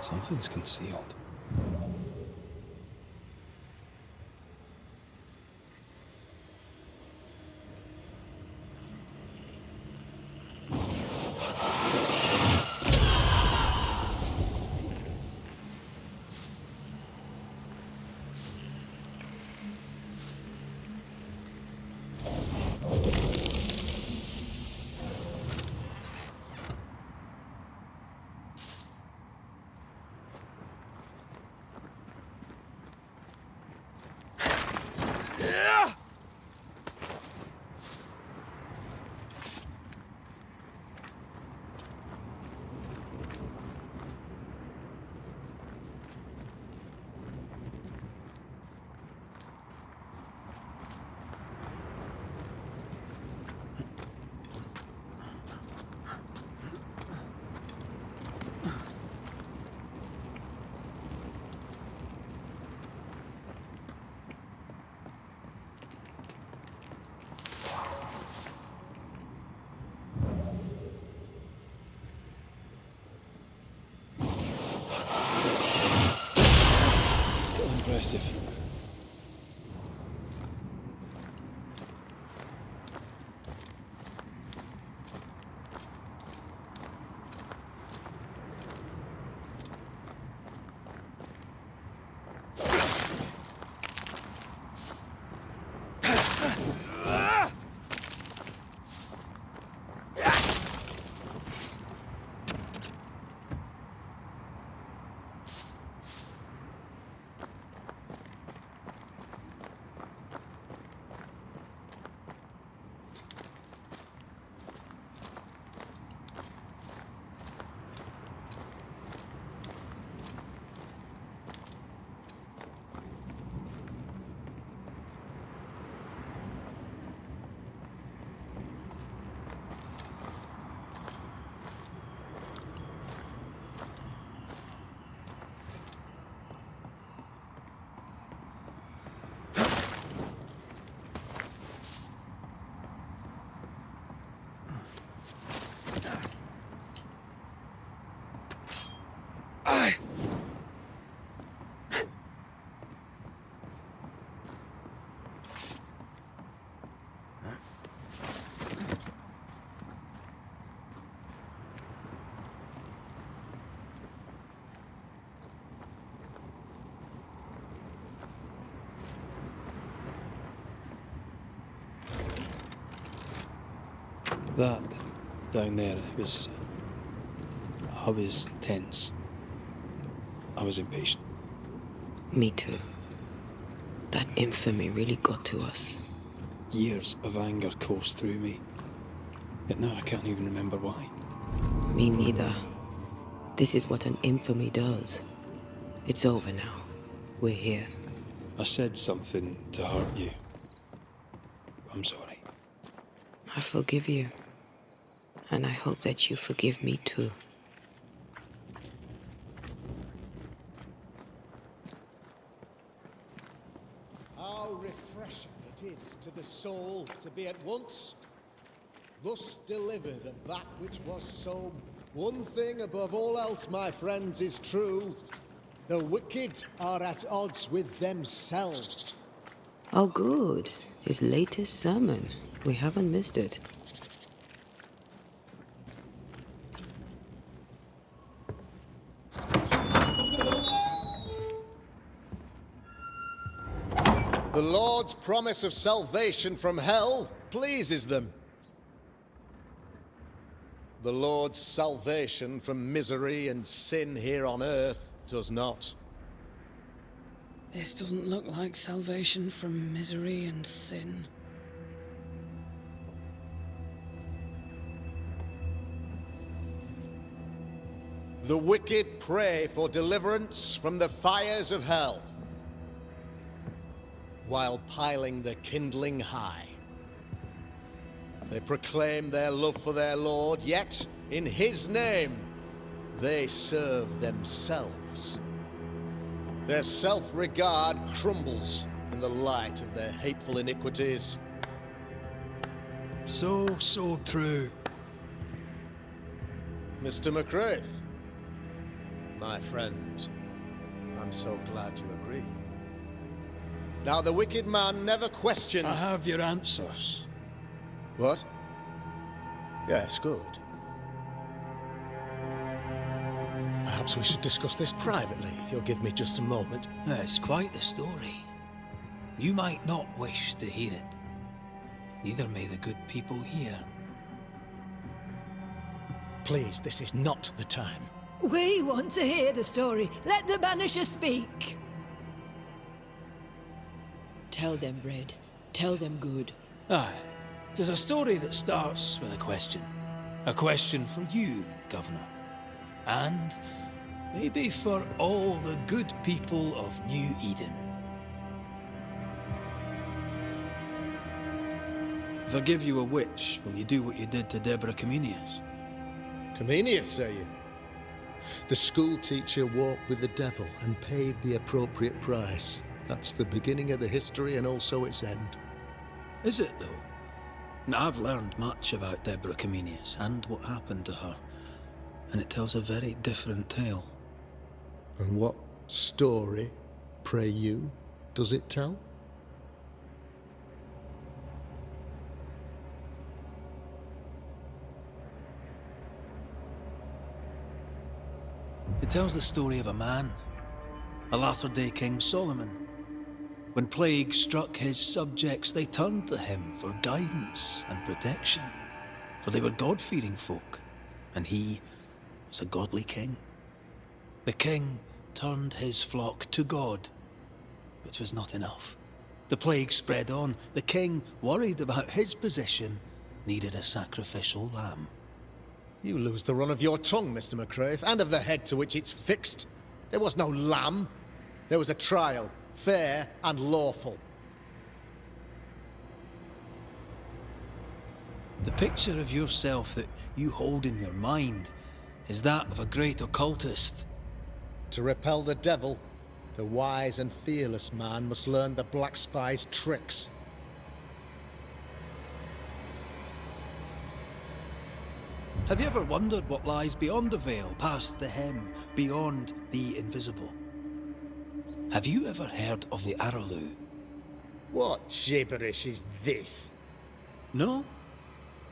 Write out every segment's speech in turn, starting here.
Something's concealed. Still impressive. That down there, I was tense. I was impatient. Me too. That infamy really got to us. Years of anger coursed through me. Yet now I can't even remember why. Me neither. This is what an infamy does. It's over now. We're here. I said something to hurt you. I'm sorry. I forgive you. And I hope that you forgive me too. How refreshing it is to the soul to be at once thus delivered of that which was so. One thing above all else, my friends, is true. The wicked are at odds with themselves. Oh, good. His latest sermon. We haven't missed it. The Lord's promise of salvation from hell pleases them. The Lord's salvation from misery and sin here on earth does not. This doesn't look like salvation from misery and sin. The wicked pray for deliverance from the fires of hell, while piling the kindling high. They proclaim their love for their Lord, yet in his name they serve themselves. Their self-regard crumbles in the light of their hateful iniquities. So true. Mr. McCraith, my friend. I'm so glad you agree. Now, the wicked man never questions... I have your answers. What? Yes, good. Perhaps we should discuss this privately, if you'll give me just a moment. It's quite the story. You might not wish to hear it. Neither may the good people here. Please, this is not the time. We want to hear the story. Let the Banishers speak. Tell them, Red. Tell them good. Aye. It is a story that starts with a question. A question for you, Governor. And maybe for all the good people of New Eden. If I give you a witch, will you do what you did to Deborah Comenius? Comenius, say you? The school teacher walked with the devil and paid the appropriate price. That's the beginning of the history and also its end. Is it, though? Now, I've learned much about Deborah Comenius and what happened to her, and it tells a very different tale. And what story, pray you, does it tell? It tells the story of a man, a latter-day King Solomon. When plague struck his subjects, they turned to him for guidance and protection, for they were God-fearing folk, and he was a godly king. The king turned his flock to God, which was not enough. The plague spread on. The king, worried about his position, needed a sacrificial lamb. You lose the run of your tongue, Mr. McCraith, and of the head to which it's fixed. There was no lamb. There was a trial, fair and lawful. The picture of yourself that you hold in your mind is that of a great occultist. To repel the devil, the wise and fearless man must learn the Black Spy's tricks. Have you ever wondered what lies beyond the veil, past the hem, beyond the invisible? Have you ever heard of the Araloo? What gibberish is this? No?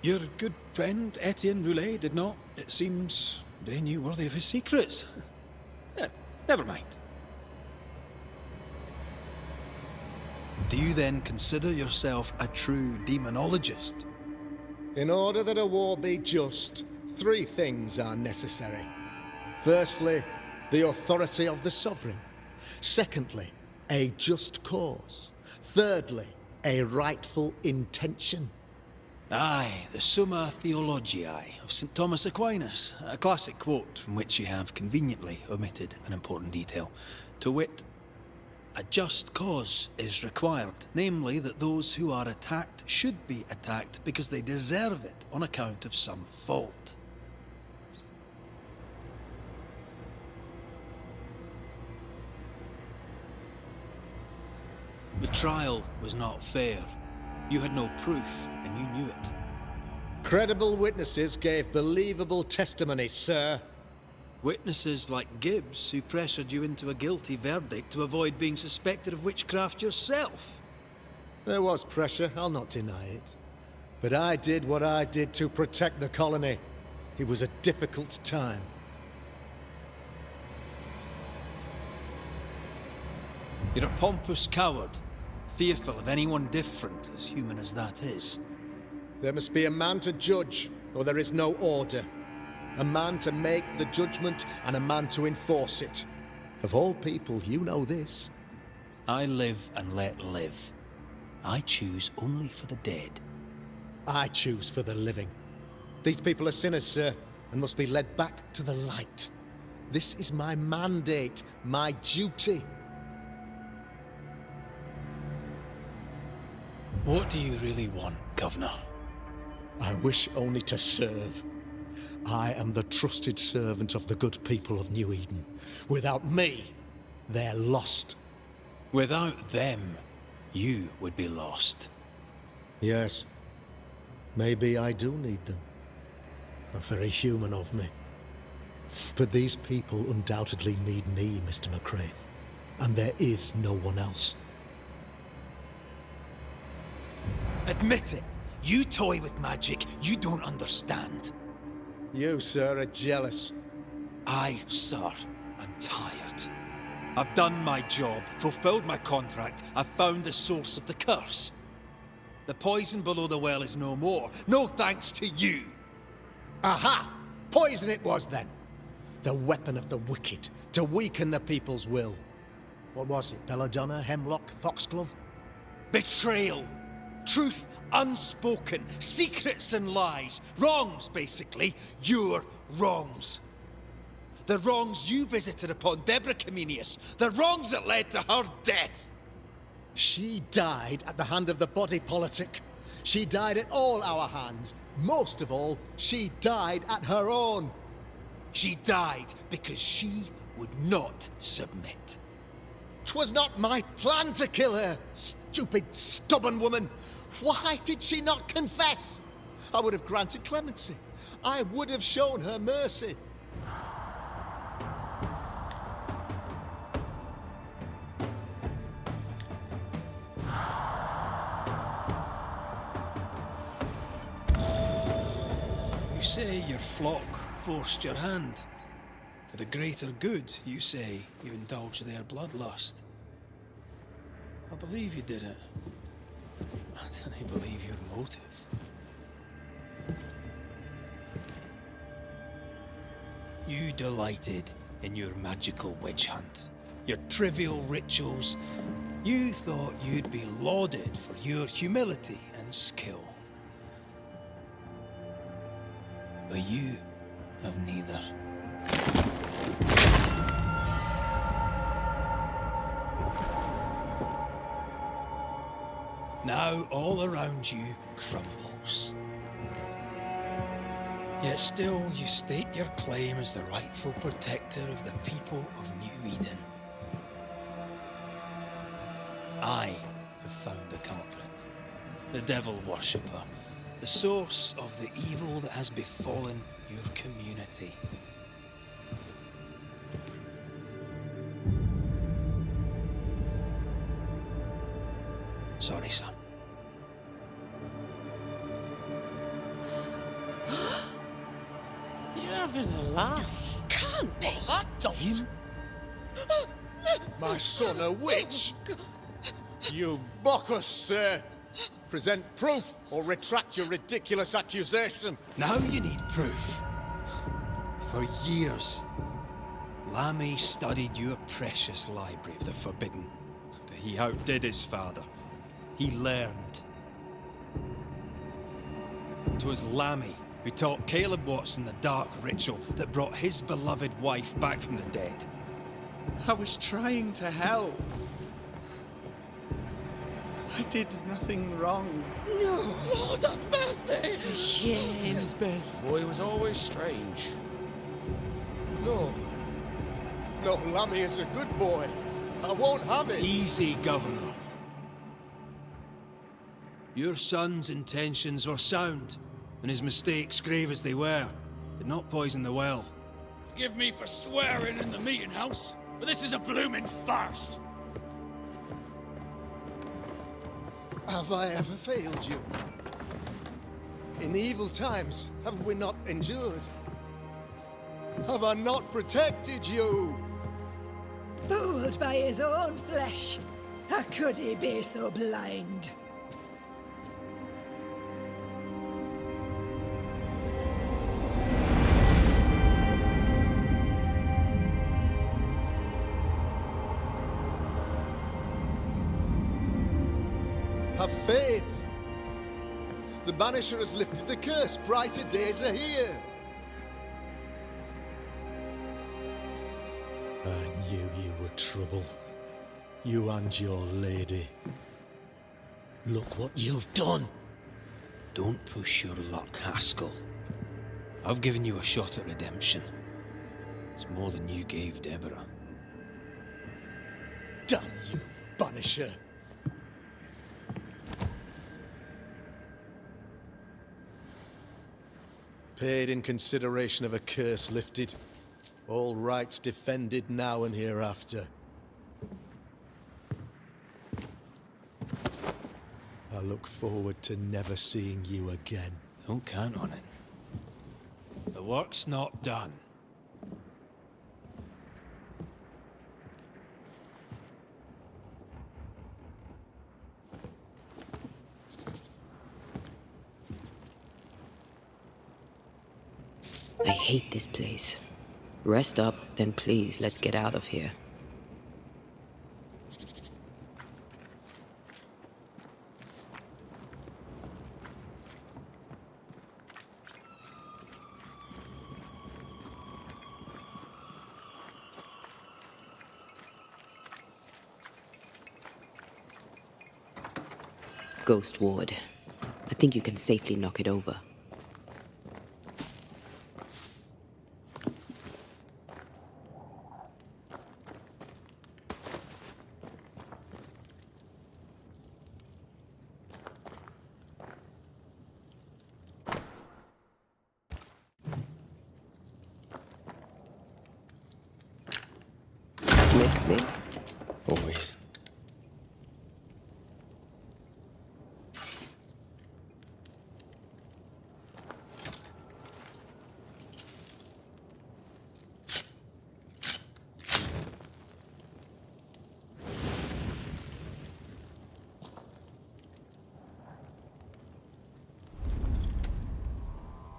Your good friend Etienne Roulet did not. It seems they knew worthy of his secrets. Never mind. Do you then consider yourself a true demonologist? In order that a war be just, three things are necessary. Firstly, the authority of the sovereign. Secondly, a just cause. Thirdly, a rightful intention. Aye, the Summa Theologiae of St. Thomas Aquinas, a classic quote from which you have conveniently omitted an important detail. To wit, a just cause is required, namely that those who are attacked should be attacked because they deserve it on account of some fault. The trial was not fair. You had no proof, and you knew it. Credible witnesses gave believable testimony, sir. Witnesses like Gibbs, who pressured you into a guilty verdict to avoid being suspected of witchcraft yourself. There was pressure, I'll not deny it. But I did what I did to protect the colony. It was a difficult time. You're a pompous coward, fearful of anyone different, as human as that is. There must be a man to judge, or there is no order. A man to make the judgment, and a man to enforce it. Of all people, you know this. I live and let live. I choose only for the dead. I choose for the living. These people are sinners, sir, and must be led back to the light. This is my mandate, my duty. What do you really want, Governor? I wish only to serve. I am the trusted servant of the good people of New Eden. Without me, they're lost. Without them, you would be lost. Yes. Maybe I do need them. Very human of me. But these people undoubtedly need me, Mr. McCraith. And there is no one else. Admit it. You toy with magic you don't understand. You, sir, are jealous. I, sir, am tired. I've done my job, fulfilled my contract, I've found the source of the curse. The poison below the well is no more, no thanks to you. Aha! Poison it was then. The weapon of the wicked, to weaken the people's will. What was it, belladonna, hemlock, foxglove? Betrayal. Truth unspoken. Secrets and lies. Wrongs, basically. Your wrongs. The wrongs you visited upon Deborah Comenius. The wrongs that led to her death. She died at the hand of the body politic. She died at all our hands. Most of all, she died at her own. She died because she would not submit. 'Twas not my plan to kill her, stupid, stubborn woman. Why did she not confess? I would have granted clemency. I would have shown her mercy. You say your flock forced your hand. For the greater good, you say, you indulged their bloodlust. I believe you did it. I don't believe your motive. You delighted in your magical witch hunt, your trivial rituals. You thought you'd be lauded for your humility and skill. But you have neither. Now all around you crumbles. Yet still you stake your claim as the rightful protector of the people of New Eden. I have found the culprit, the devil worshipper, the source of the evil that has befallen your community. Sorry, son. You're having a laugh. Can't be. I don't. My son, a witch? You mock us, sir. Present proof or retract your ridiculous accusation. Now you need proof. For years, Lammy studied your precious library of the forbidden, but he outdid his father. He learned. 'Twas Lammy who taught Caleb Watson the dark ritual that brought his beloved wife back from the dead. I was trying to help. I did nothing wrong. No, Lord have mercy. For shame. Boy was always strange. No. No, Lammy is a good boy. I won't have it. Easy, Governor. Your son's intentions were sound, and his mistakes, grave as they were, did not poison the well. Forgive me for swearing in the meeting house, but this is a blooming farce. Have I ever failed you? In evil times, have we not endured? Have I not protected you? Fooled by his own flesh. How could he be so blind? Have faith. The Banisher has lifted the curse. Brighter days are here. I knew you were trouble. You and your lady. Look what you've done. Don't push your luck, Haskell. I've given you a shot at redemption. It's more than you gave Deborah. Damn you, Banisher. Paid in consideration of a curse lifted. All rights defended now and hereafter. I look forward to never seeing you again. Don't count on it. The work's not done. I hate this place. Rest up, then please, let's get out of here. Ghost Ward. I think you can safely knock it over. Missed me? Always.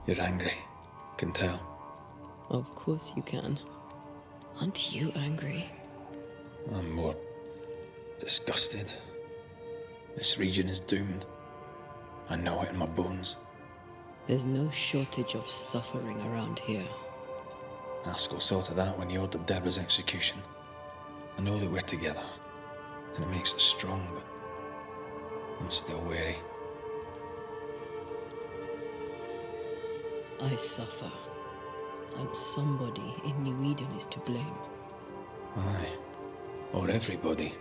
You're angry. Can tell. Of course you can. Aren't you angry? I'm more disgusted. This region is doomed. I know it in my bones. There's no shortage of suffering around here. Askell saw to that when he ordered Deborah's execution. I know that we're together, and it makes us strong, but I'm still wary. I suffer. And somebody in New Eden is to blame. Aye. Or everybody.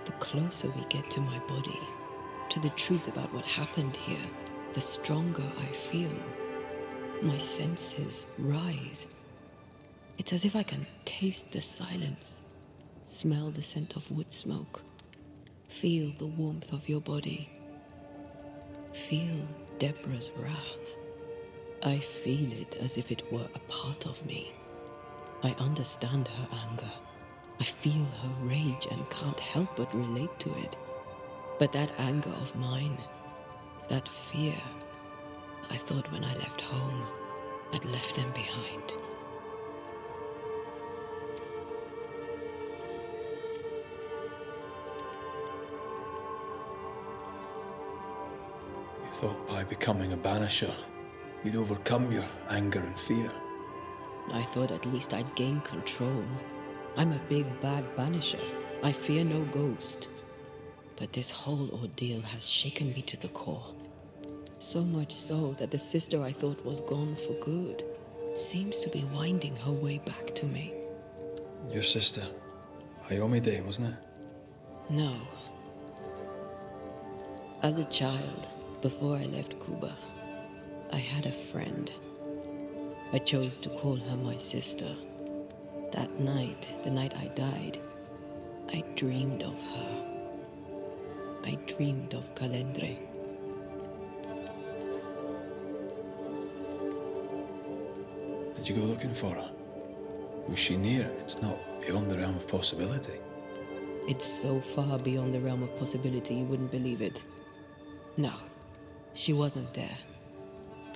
The closer we get to my body, to the truth about what happened here, the stronger I feel. My senses rise. It's as if I can taste the silence, smell the scent of wood smoke, feel the warmth of your body, feel Deborah's wrath. I feel it as if it were a part of me. I understand her anger. I feel her rage and can't help but relate to it. But that anger of mine, that fear, I thought when I left home, I'd left them behind. You thought by becoming a banisher, you'd overcome your anger and fear. I thought at least I'd gain control. I'm a big bad banisher. I fear no ghost. But this whole ordeal has shaken me to the core. So much so that the sister I thought was gone for good seems to be winding her way back to me. Your sister, Ayomide, wasn't it? No. As a child, before I left Cuba, I had a friend. I chose to call her my sister. That night, the night I died, I dreamed of her. I dreamed of Calendre. Did you go looking for her? Was she near? It's not beyond the realm of possibility. It's so far beyond the realm of possibility you wouldn't believe it. No, she wasn't there.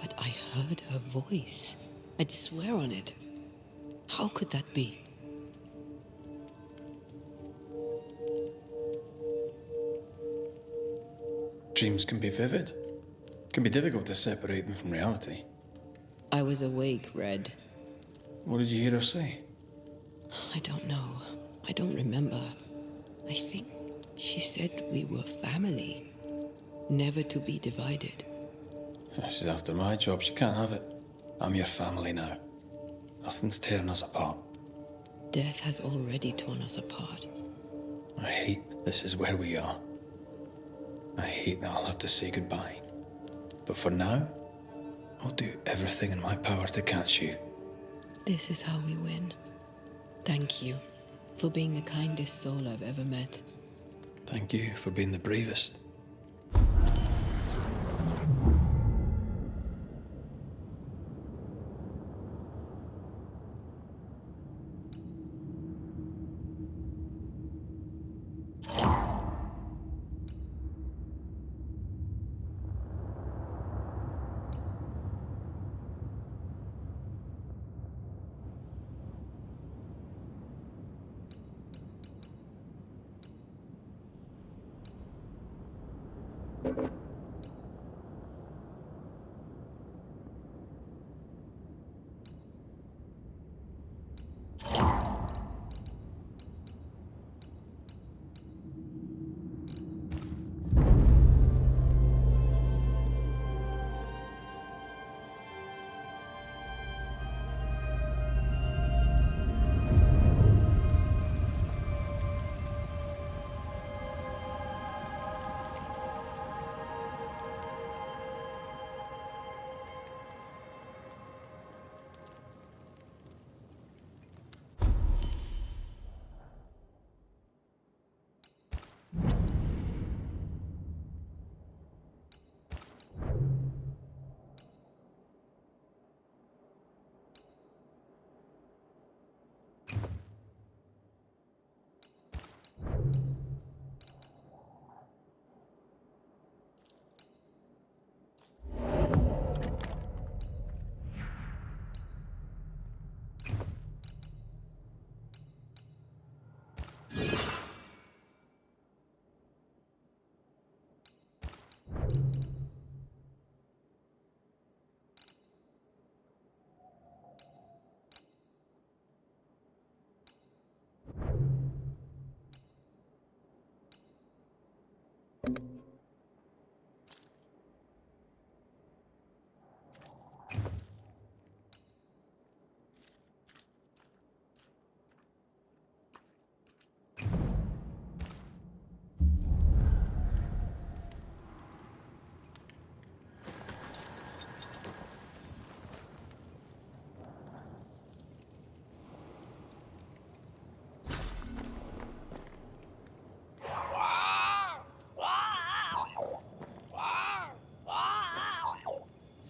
But I heard her voice. I'd swear on it. How could that be? Dreams can be vivid. Can be difficult to separate them from reality. I was awake, Red. What did you hear her say? I don't know. I don't remember. I think she said we were family. Never to be divided. She's after my job. She can't have it. I'm your family now. Nothing's tearing us apart. Death has already torn us apart. I hate this is where we are. I hate that I'll have to say goodbye. But for now, I'll do everything in my power to catch you. This is how we win. Thank you for being the kindest soul I've ever met. Thank you for being the bravest.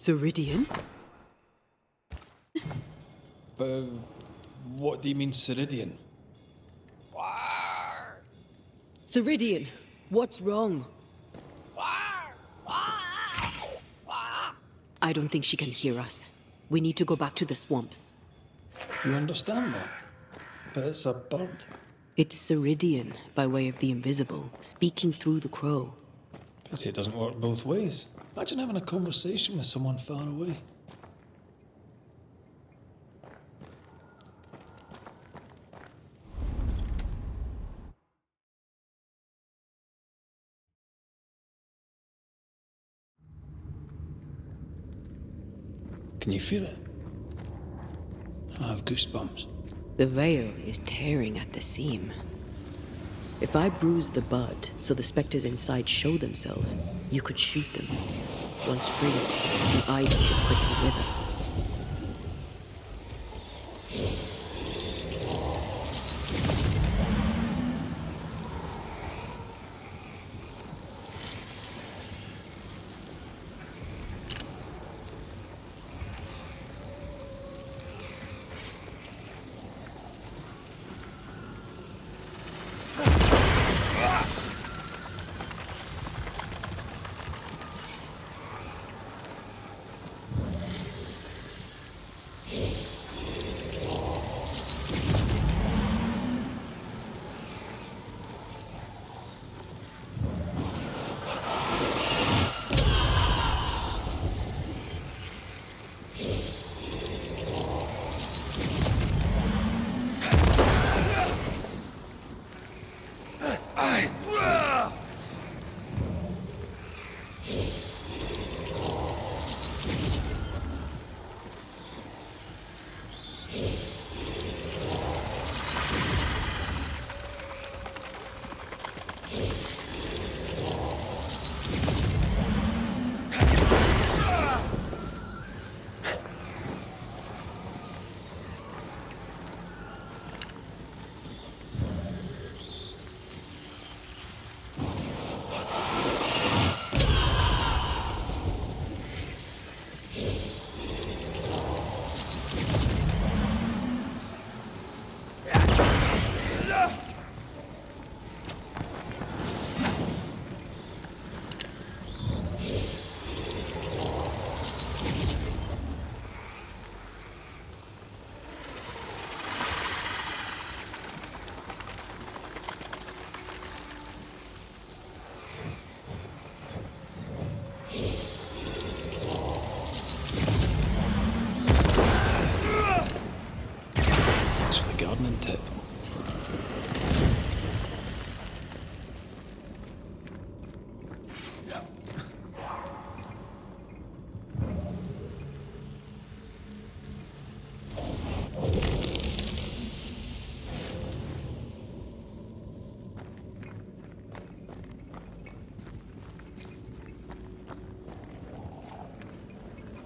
Ceridian? What do you mean, Ceridian? Ceridian, what's wrong? I don't think she can hear us. We need to go back to the swamps. You understand that? But it's a bird. It's Ceridian, by way of the invisible, speaking through the crow. Pity it doesn't work both ways. Imagine having a conversation with someone far away. Can you feel it? I have goosebumps. The veil is tearing at the seam. If I bruise the bud so the specters inside show themselves, you could shoot them. Once free, the ivy should quickly wither.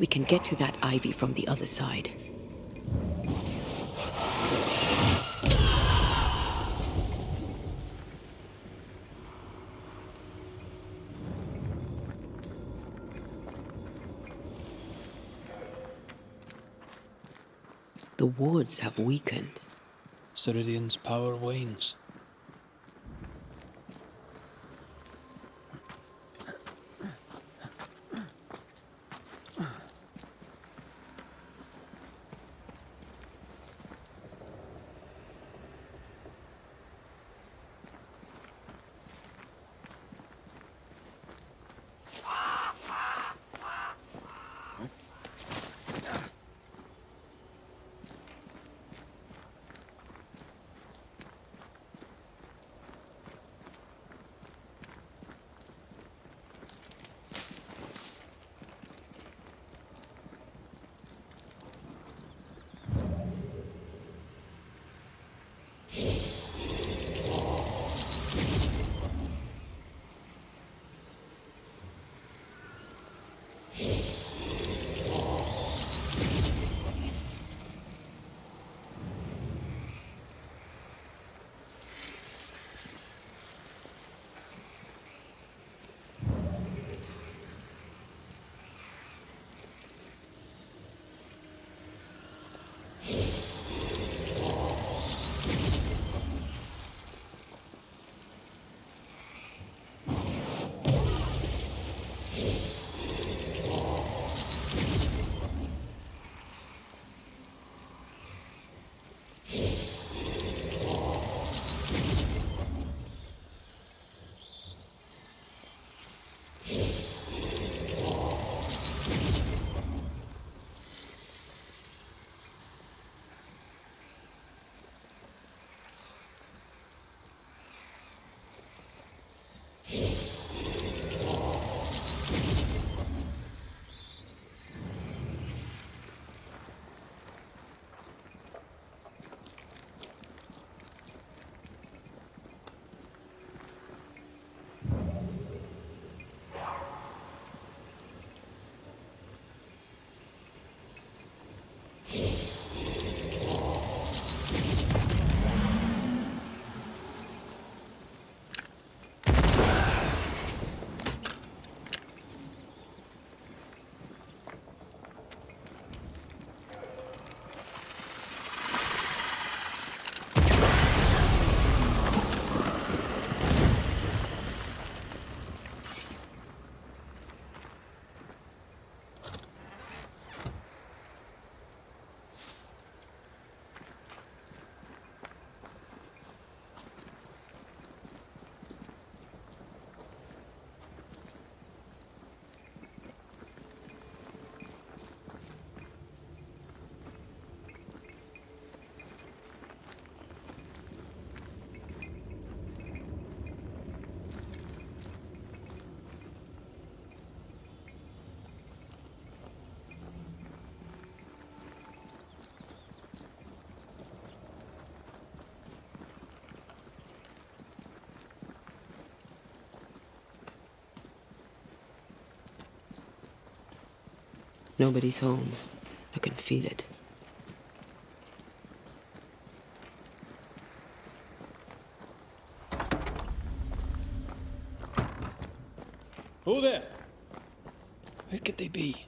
We can get to that ivy from the other side. The wards have weakened. Ceridian's power wanes. Nobody's home. I can feel it. Who there? Where could they be?